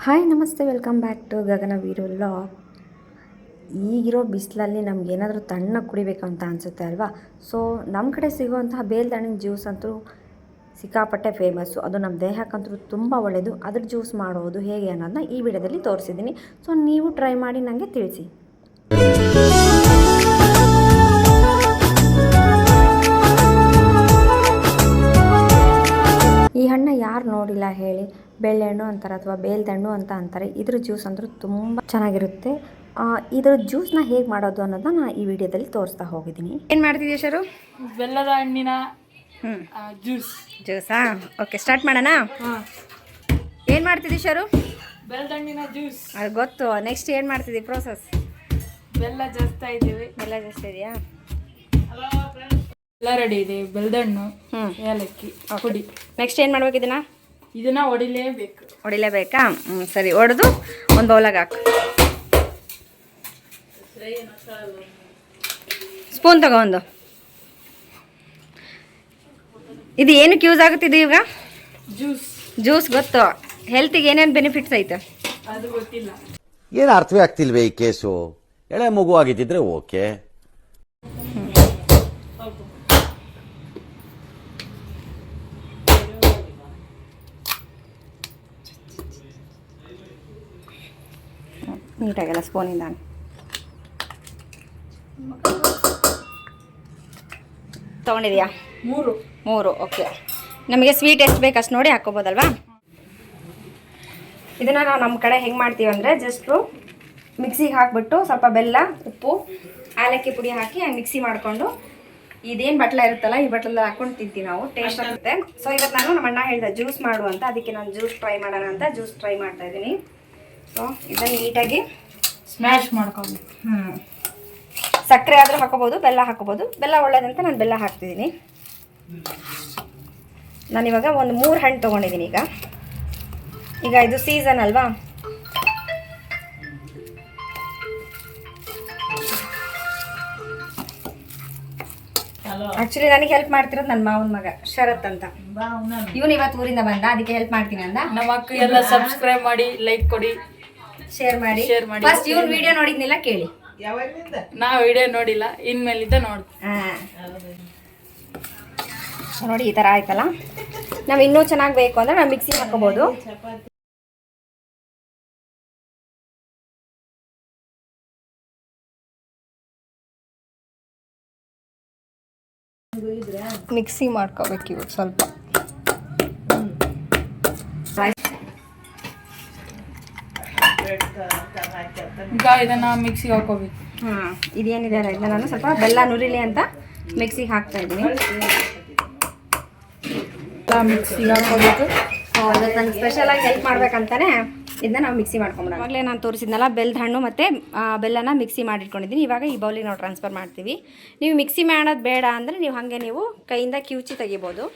Hi ನಮಸ್ತೆ, welcome back to Gagana Veeru vlog. ಈಗಿರೋ ಬಿಸಿಲಲ್ಲಿ ನಮಗೇನಾದರೂ ತಣ್ಣಗೆ ಕುಡಿಬೇಕು ಅಂತ ಅನಿಸುತ್ತೆ ಅಲ್ವಾ. ಸೊ ನಮ್ಮ ಕಡೆ ಸಿಗುವಂತಹ ಬೇಲ್ದಣ್ಣಿನ ಜ್ಯೂಸ್ ಅಂತೂ ಸಿಕ್ಕಾಪಟ್ಟೆ ಫೇಮಸ್ಸು. ಅದು ನಮ್ಮ ದೇಹಕ್ಕಂತೂ ತುಂಬ ಒಳ್ಳೆಯದು. ಅದ್ರ ಜ್ಯೂಸ್ ಮಾಡೋದು ಹೇಗೆ ಅನ್ನೋದನ್ನ ಈ ವಿಡಿಯೋದಲ್ಲಿ ತೋರಿಸಿದ್ದೀನಿ. ಸೊ ನೀವು ಟ್ರೈ ಮಾಡಿ ನನಗೆ ತಿಳಿಸಿ. ಈ ಹಣ್ಣು ಯಾರು ನೋಡಿಲ್ಲ ಹೇಳಿ. ಬೆಳ್ಳೆಹಣ್ಣು ಅಂತಾರೆ ಅಥವಾ ಬೇಲ್ದಣ್ಣು ಅಂತ ಅಂತಾರೆ. ಇದ್ರ ಜ್ಯೂಸ್ ಅಂದರೂ ತುಂಬ ಚೆನ್ನಾಗಿರುತ್ತೆ. ಇದ್ರ ಜ್ಯೂಸ್ನ ಹೇಗೆ ಮಾಡೋದು ಅನ್ನೋದನ್ನ ನಾನು ಈ ವಿಡಿಯೋದಲ್ಲಿ ತೋರಿಸ್ತಾ ಹೋಗಿದ್ದೀನಿ. ಏನು ಮಾಡ್ತಿದ್ದೀಯ ಶರು? ಬೆಲ್ಲದ ಹಣ್ಣಿನ ಜ್ಯೂಸಾ? ಓಕೆ, ಸ್ಟಾರ್ಟ್ ಮಾಡೋಣ. ಏನು ಮಾಡ್ತಿದ್ದೀವಿ ಶರು? ಬೆಲ್ಲದ ಹಣ್ಣಿನ ಜ್ಯೂಸ್. ಅದು ಗೊತ್ತು. ನೆಕ್ಸ್ಟ್ ಏನು ಮಾಡ್ತಿದ್ದೀವಿ ಪ್ರೋಸೆಸ್? ಬೆಲ್ಲ ಜಾಸ್ತಾ ಇದ್ದೀವಿ. ಬೆಲ್ಲ ಜಾಸ್ತಿ ಇದೆಯಾ? ಎಲ್ಲ ರೆಡಿ ಇದೆ. ಬೆಲ್ಲದಣ್ಣು, ಏಲಕ್ಕಿ ಪುಡಿ. ನೆಕ್ಸ್ಟ್ ಏನು ಮಾಡ್ಬೇಕು? ಇದನ್ನ ಹೊಡಿಲೇಬೇಕಾ? ಸರಿ, ಹೊಡೆದು ಒಂದು ಬೌಲಾಗ ಹಾಕು. ಸ್ಪೂನ್ ತಗೋ ಒಂದು. ಇದು ಏನಕ್ಕೆ ಯೂಸ್ ಆಗುತ್ತಿದೆ ಈಗ? ಜ್ಯೂಸ್ ಗೊತ್ತು. ಹೆಲ್ತಿಗೆ ಏನೇನು ಬೆನಿಫಿಟ್ಸ್ ಐತೆ ಅದು ಗೊತ್ತಿಲ್ಲ. ಏನು ಅರ್ಥವೇ ಆಗ್ತಿಲ್ವೇ ಈ ಕೇಸು? ಎಳೆ ಮಗು ಆಗಿದ್ದಿದ್ರೆ ಓಕೆ. ನೀಟಾಗೆಲ್ಲ ಸ್ಪೂನಿಂದ ತೊಗೊಂಡಿದ್ಯಾ? ಮೂರು. ಓಕೆ, ನಮಗೆ ಸ್ವೀಟ್ ಎಷ್ಟು ಬೇಕು ಅಷ್ಟು ನೋಡಿ ಹಾಕ್ಕೋಬೋದಲ್ವಾ? ಇದನ್ನು ನಾವು ನಮ್ಮ ಕಡೆ ಹೆಂಗೆ ಮಾಡ್ತೀವಿ ಅಂದರೆ ಜಸ್ಟು ಮಿಕ್ಸಿಗೆ ಹಾಕಿಬಿಟ್ಟು ಸ್ವಲ್ಪ ಬೆಲ್ಲ, ಉಪ್ಪು, ಏಲಕ್ಕಿ ಪುಡಿ ಹಾಕಿ ಮಿಕ್ಸಿ ಮಾಡಿಕೊಂಡು ಇದೇನು ಬಟ್ಲ ಇರುತ್ತಲ್ಲ ಈ ಬಟ್ಲಲ್ಲಿ ಹಾಕ್ಕೊಂಡು ತಿಂತೀವಿ ನಾವು. ಟೇಸ್ಟ್ ಆಗುತ್ತೆ. ಸೊ ಇವತ್ತು ನಾನು ನಮ್ಮ ಅಣ್ಣ ಹೇಳಿದೆ ಜ್ಯೂಸ್ ಮಾಡು ಅಂತ. ಅದಕ್ಕೆ ನಾನು ಜ್ಯೂಸ್ ಟ್ರೈ ಮಾಡೋಣ ಅಂತ ಜ್ಯೂಸ್ ಟ್ರೈ ಮಾಡ್ತಾಯಿದ್ದೀನಿ. ಸೊ ಇದನ್ನು ನೀಟಾಗಿ ಸ್ಮ್ಯಾಶ್ ಮಾಡ್ಕೊಂಡು, ಸಕ್ಕರೆ ಆದರೂ ಹಾಕೋಬೋದು, ಬೆಲ್ಲ ಹಾಕೋಬೋದು. ಬೆಲ್ಲ ಒಳ್ಳೇದಂತ ನಾನು ಬೆಲ್ಲ ಹಾಕ್ತಿದ್ದೀನಿ. ನಾನಿವಾಗ ಒಂದು 3 ಹಣ್ಣು ತೊಗೊಂಡಿದ್ದೀನಿ. ಈಗ ಇದು ಸೀಸನ್ ಅಲ್ವಾ. ಆಕ್ಚುಲಿ ನನಗೆ ಹೆಲ್ಪ್ ಮಾಡ್ತಿರೋದು ನನ್ನ ಮಾವನ ಮಗ ಶರತ್ ಅಂತ. ಇವನು ಇವತ್ತು ಊರಿಂದ ಬಂದ, ಅದಕ್ಕೆ ಹೆಲ್ಪ್ ಮಾಡ್ತೀನಿ ಅಂದ. ನಮ್ಮ ಅಕ್ಕ ಎಲ್ಲ ಸಬ್ಸ್ಕ್ರೈಬ್ ಮಾಡಿ, ಲೈಕ್ ಕೊಡಿ, ಶೇರ್ ಮಾಡಿ. ಫಸ್ಟ್ ಇವನ್ ವಿಡಿಯೋ ನೋಡಿದ್ನಿಲ್ಲ ಕೇಳಿ. ನಾ ವಿಡಿಯೋ ನೋಡಿಲ್ಲ, ಇನ್ಮೇಲಿದ್ದ ನೋಡಿ. ನೋಡಿ ಈ ಥರ ಆಯ್ತಲ್ಲ. ನಾವು ಇನ್ನೂ ಚೆನ್ನಾಗಿ ಬೇಕು ಅಂದರೆ ನಾವು ಮಿಕ್ಸಿ ಹಾಕೋಬೋದು. ಮಿಕ್ಸಿ ಮಾಡ್ಕೋಬೇಕು ಇವಾಗ ಸ್ವಲ್ಪ. ಈಗ ಇದನ್ನ ಮಿಕ್ಸಿಗೆ ಹಾಕೋಬೇಕು. ಇದೇನಿದೆ ಅಲ್ಲ, ಇದನ್ನ ನಾನು ಸ್ವಲ್ಪ ಬೆಲ್ಲ ನುರಿಲಿ ಅಂತ ಮಿಕ್ಸಿಗೆ ಹಾಕ್ತಾ ಇದ್ದೀನಿ. ಮಿಕ್ಸಿಗೆ ಹಾಕೋಬೇಕು. ಇವತ್ತು ನನಗೆ ಸ್ಪೆಷಲಾಗಿ ಹೆಲ್ಪ್ ಮಾಡ್ಬೇಕಂತಾನೆ ಇದನ್ನ ನಾವು ಮಿಕ್ಸಿ ಮಾಡ್ಕೊಂಬಿಡೋಣ. ಆವಾಗಲೇ ನಾನು ತೋರಿಸಿದ್ನಲ್ಲ ಬೆಲ್ಲದ ಹಣ್ಣು ಮತ್ತು ಬೆಲ್ಲನ ಮಿಕ್ಸಿ ಮಾಡಿಟ್ಕೊಂಡಿದ್ದೀನಿ. ಇವಾಗ ಈ ಬೌಲಿಗೆ ನಾವು ಟ್ರಾನ್ಸ್ಫರ್ ಮಾಡ್ತೀವಿ. ನೀವು ಮಿಕ್ಸಿ ಮಾಡೋದು ಬೇಡ ಅಂದರೆ ನೀವು ಹಾಗೆ ನೀವು ಕೈಯಿಂದ ಕಿವುಚಿ ತೆಗಿಬೋದು.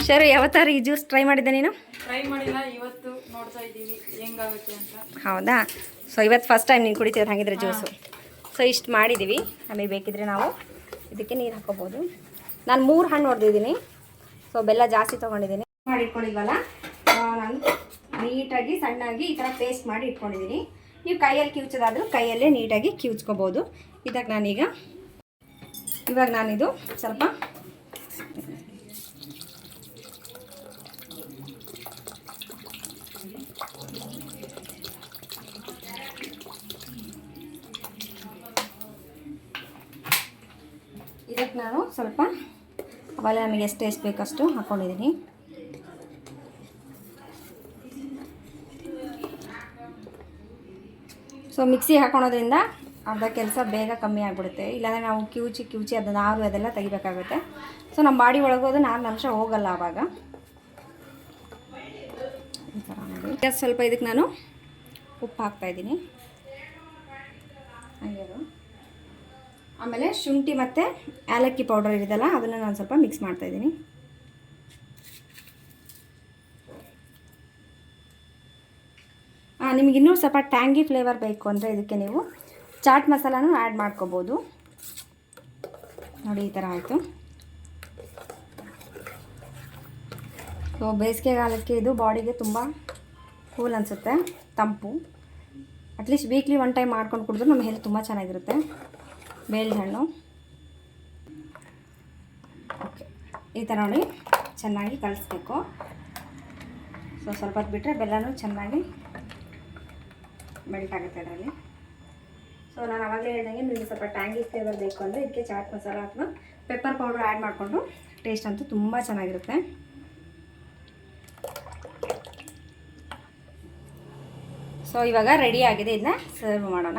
ಶರು, ಯಾವತ್ತಾರು ಈ ಜ್ಯೂಸ್ ಟ್ರೈ ಮಾಡಿದ್ದೆ ನೀನು? ಟ್ರೈ ಮಾಡಿಲ್ಲ, ಇವತ್ತು ನೋಡ್ತಾ ಇದ್ದೀವಿ ಹೆಂಗಾಗುತ್ತೆ ಅಂತ. ಹೌದಾ? ಸೊ ಇವತ್ತು ಫಸ್ಟ್ ಟೈಮ್ ನೀನು ಕುಡಿತಿರೋದು ಹಾಗಿದ್ರೆ ಜ್ಯೂಸು. ಸೊ ಇಷ್ಟು ಮಾಡಿದ್ದೀವಿ. ನಮಗೆ ಬೇಕಿದ್ರೆ ನಾವು ಇದಕ್ಕೆ ನೀರು ಹಾಕೋಬೋದು. ನಾನು 3 ಹಣ್ಣು ಹೊಡೆದಿದ್ದೀನಿ. ಸೊ ಬೆಲ್ಲ ಜಾಸ್ತಿ ತೊಗೊಂಡಿದ್ದೀನಿ. ಮಾಡಿ ಇಟ್ಕೊಂಡಿದ್ವಲ್ಲ, ನಾನು ನೀಟಾಗಿ ಸಣ್ಣಾಗಿ ಈ ಥರ ಪೇಸ್ಟ್ ಮಾಡಿ ಇಟ್ಕೊಂಡಿದ್ದೀನಿ. ನೀವು ಕೈಯಲ್ಲಿ ಕಿವುಚೋದಾದರೂ ಕೈಯಲ್ಲೇ ನೀಟಾಗಿ ಕಿವುಚ್ಕೋಬೋದು. ಇದಕ್ಕೆ ಇವಾಗ ನಾನಿದು ಸ್ವಲ್ಪ ಇದಕ್ಕೆ ನಾನು ಸ್ವಲ್ಪ ಅವೆಲ್ಲ ನಮಗೆ ಎಷ್ಟು ಬೇಕಷ್ಟು ಹಾಕ್ಕೊಂಡಿದ್ದೀನಿ. ಸೊ ಮಿಕ್ಸಿ ಹಾಕೊಳೋದ್ರಿಂದ ಅರ್ಧ ಕೆಲಸ ಬೇಗ ಕಮ್ಮಿ ಆಗಿಬಿಡುತ್ತೆ. ಇಲ್ಲಾಂದರೆ ನಾವು ಕಿವುಚಿ ಅದು ನಾರು ಅದೆಲ್ಲ ತೆಗಿಬೇಕಾಗುತ್ತೆ. ಸೊ ನಮ್ಮ ಬಾಡಿ ಒಳಗೋದು ನಾರಿನ ಅಂಶ ಹೋಗಲ್ಲ ಆವಾಗ. ಈ ಥರ ಮಾಡಿ ಸ್ವಲ್ಪ ಇದಕ್ಕೆ ನಾನು ಉಪ್ಪು ಹಾಕ್ತಾಯಿದ್ದೀನಿ. ಹಾಗೆ ಆಮೇಲೆ ಶುಂಠಿ ಮತ್ತು ಏಲಕ್ಕಿ ಪೌಡರ್ ಇರೋದಲ್ಲ ಅದನ್ನು ನಾನು ಸ್ವಲ್ಪ ಮಿಕ್ಸ್ ಮಾಡ್ತಾಯಿದ್ದೀನಿ. ನಿಮಗೆ ಇನ್ನೂ ಸ್ವಲ್ಪ ಟ್ಯಾಂಗಿ ಫ್ಲೇವರ್ ಬೇಕು ಅಂದರೆ ಇದಕ್ಕೆ ನೀವು ಚಾಟ್ ಮಸಾಲಾನು ಆ್ಯಡ್ ಮಾಡ್ಕೋಬೋದು. ನೋಡಿ ಈ ಥರ ಆಯಿತು. ಸೊ ಬೇಸಿಗೆಗಾಲಕ್ಕೆ ಇದು ಬಾಡಿಗೆ ತುಂಬ ಕೂಲ್ ಅನಿಸುತ್ತೆ, ತಂಪು. ಅಟ್ಲೀಸ್ಟ್ ವೀಕ್ಲಿ 1 ಟೈಮ್ ಮಾಡ್ಕೊಂಡು ಕುಡಿದ್ರೆ ನಮ್ಮ ಹೆಲ್ತ್ ತುಂಬ ಚೆನ್ನಾಗಿರುತ್ತೆ. ಬೇಲ್ದ ಹಣ್ಣು ಓಕೆ, ಈ ಥರ ನೋಡಿ ಚೆನ್ನಾಗಿ ಕಲಿಸ್ಬೇಕು. ಸೊ ಸ್ವಲ್ಪ ಹೊತ್ತು ಬಿಟ್ಟರೆ ಬೆಲ್ಲನೂ ಚೆನ್ನಾಗಿ ಮೆಲ್ಟ್ ಆಗುತ್ತೆ ಅದರಲ್ಲಿ. ಸೊ ನಾನು ಆವಾಗಲೇ ಹೇಳಿದಂಗೆ ನಿಮಗೆ ಸ್ವಲ್ಪ ಟ್ಯಾಂಗಿ ಫ್ಲೇವರ್ ಬೇಕು ಅಂದರೆ ಇದಕ್ಕೆ ಚಾಟ್ ಮಸಾಲ ಅಥವಾ ಪೆಪ್ಪರ್ ಪೌಡರ್ ಆ್ಯಡ್ ಮಾಡಿಕೊಂಡು ಟೇಸ್ಟ್ ಅಂತೂ ತುಂಬ ಚೆನ್ನಾಗಿರುತ್ತೆ. ಸೊ ಇವಾಗ ರೆಡಿ ಆಗಿದೆ, ಇದನ್ನ ಸರ್ವ್ ಮಾಡೋಣ.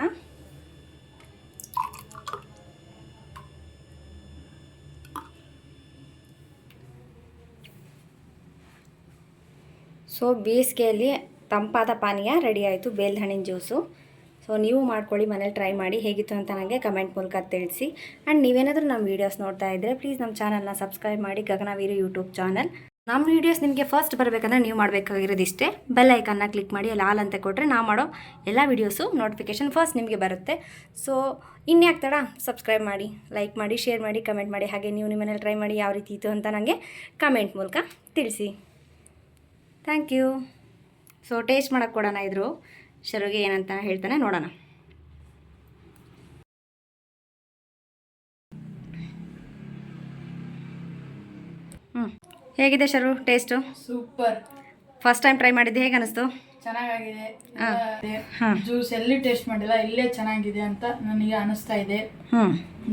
ಸೊ ಬೇಸಿಗೆಯಲ್ಲಿ ತಂಪಾದ ಪಾನೀಯ ರೆಡಿ ಆಯಿತು, ಬೇಲ್ದ ಹಣ್ಣಿನ ಜ್ಯೂಸು. ಸೊ ನೀವು ಮಾಡ್ಕೊಳ್ಳಿ, ಮನೇಲಿ ಟ್ರೈ ಮಾಡಿ ಹೇಗಿತ್ತು ಅಂತ ನನಗೆ ಕಮೆಂಟ್ ಮೂಲಕ ತಿಳಿಸಿ. ಆ್ಯಂಡ್ ನೀವೇನಾದರೂ ನಮ್ಮ ವೀಡಿಯೋಸ್ ನೋಡ್ತಾ ಇದ್ದರೆ ಪ್ಲೀಸ್ ನಮ್ಮ ಚಾನಲ್ನ ಸಬ್ಸ್ಕ್ರೈಬ್ ಮಾಡಿ, ಗಗನವೀರು ಯೂಟ್ಯೂಬ್ ಚಾನಲ್. ನಮ್ಮ ವೀಡಿಯೋಸ್ ನಿಮಗೆ ಫಸ್ಟ್ ಬರಬೇಕಂದ್ರೆ ನೀವು ಮಾಡಬೇಕಾಗಿರೋದು ಇಷ್ಟೇ, ಬೆಲ್ ಐಕನ್ನ ಕ್ಲಿಕ್ ಮಾಡಿ ಅಲ್ಲಿ ಆಲ್ ಅಂತ ಕೊಟ್ಟರೆ ನಾವು ಮಾಡೋ ಎಲ್ಲ ವೀಡಿಯೋಸು ನೋಟಿಫಿಕೇಷನ್ ಫಸ್ಟ್ ನಿಮಗೆ ಬರುತ್ತೆ. ಸೊ ಇನ್ಯಾಕೆ ತಡ, ಸಬ್ಸ್ಕ್ರೈಬ್ ಮಾಡಿ, ಲೈಕ್ ಮಾಡಿ, ಶೇರ್ ಮಾಡಿ, ಕಮೆಂಟ್ ಮಾಡಿ. ಹಾಗೆ ನೀವು ನಿಮ್ಮ ಮನೇಲಿ ಟ್ರೈ ಮಾಡಿ ಯಾವ ರೀತಿ ಇತ್ತು ಅಂತ ನನಗೆ ಕಮೆಂಟ್ ಮೂಲಕ ತಿಳಿಸಿ. Thank you. ಸೊ ಟೇಸ್ಟ್ ಮಾಡೋಕ್ಕೆ ಕೊಡೋಣ. ಇದ್ರು ಶರುಗೆ ಏನಂತ ಹೇಳ್ತಾನೆ ನೋಡೋಣ. ಹೇಗಿದೆ Sharu taste? Super. First time try ಮಾಡಿದ್ದೆ, ಹೇಗೆ ಅನಿಸ್ತು? ಚೆನ್ನಾಗಿದೆ. ಜ್ಯೂಸ್ ಎಲ್ಲಿ ಟೇಸ್ಟ್ ಮಾಡಿಲ್ಲ, ಇಲ್ಲೇ ಚೆನ್ನಾಗಿದೆ ಅಂತ ನನಗೆ ಅನಿಸ್ತಾ ಇದೆ.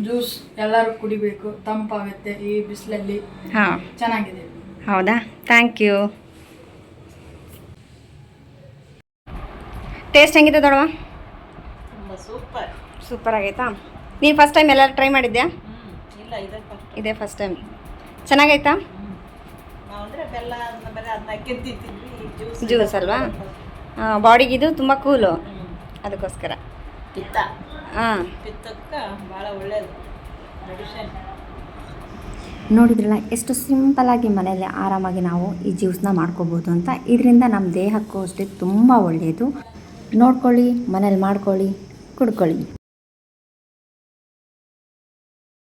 ಜ್ಯೂಸ್ ಎಲ್ಲರೂ ಕುಡಿಬೇಕು, ತಂಪಾಗುತ್ತೆ ಈ ಬಿಸಿಲಲ್ಲಿ. ಹಾಂ, ಚೆನ್ನಾಗಿದೆ. ಹೌದಾ? Thank you. ಟೇಸ್ಟ್ ಹೆಂಗಿದೆ ದೊಡವ? ಸೂಪರ್. ಸೂಪರ್ ಆಗೈತಾ? ನೀನು ಫಸ್ಟ್ ಟೈಮ್ ಎಲ್ಲರೂ ಟ್ರೈ ಮಾಡಿದ್ಯಾ? ಇಲ್ಲ, ಇದೇ ಫಸ್ಟ್ ಟೈಮ್. ಚೆನ್ನಾಗೈತಾ? ನಾವು ಅಂದರೆ ಬೆಲ್ಲ ಬರೀ ಅದನ್ನ ತಿಂತಿದ್ವಿ. ಜ್ಯೂಸ್ ಅಲ್ವಾ? ಬಾಡಿಗಿದು ತುಂಬ ಕೂಲು, ಅದಕ್ಕೋಸ್ಕರ. ಪಿತ್ತ, ಹಾಂ, ಪಿತ್ತಕ್ಕೆ ಭಾಳ ಒಳ್ಳೆಯದು ಮೆಡಿಷನ್. ನೋಡಿದ್ರಲ್ಲ ಎಷ್ಟು ಸಿಂಪಲಾಗಿ ಮನೆಯಲ್ಲೇ ಆರಾಮಾಗಿ ನಾವು ಈ ಜ್ಯೂಸನ್ನ ಮಾಡ್ಕೋಬೋದು ಅಂತ. ಇದರಿಂದ ನಮ್ಮ ದೇಹಕ್ಕೂ ಅಷ್ಟೇ ತುಂಬ ಒಳ್ಳೆಯದು. ನೋಡ್ಕೊಳ್ಳಿ, ಮನೇಲಿ ಮಾಡ್ಕೊಳ್ಳಿ, ಕುಡ್ಕೊಳ್ಳಿ.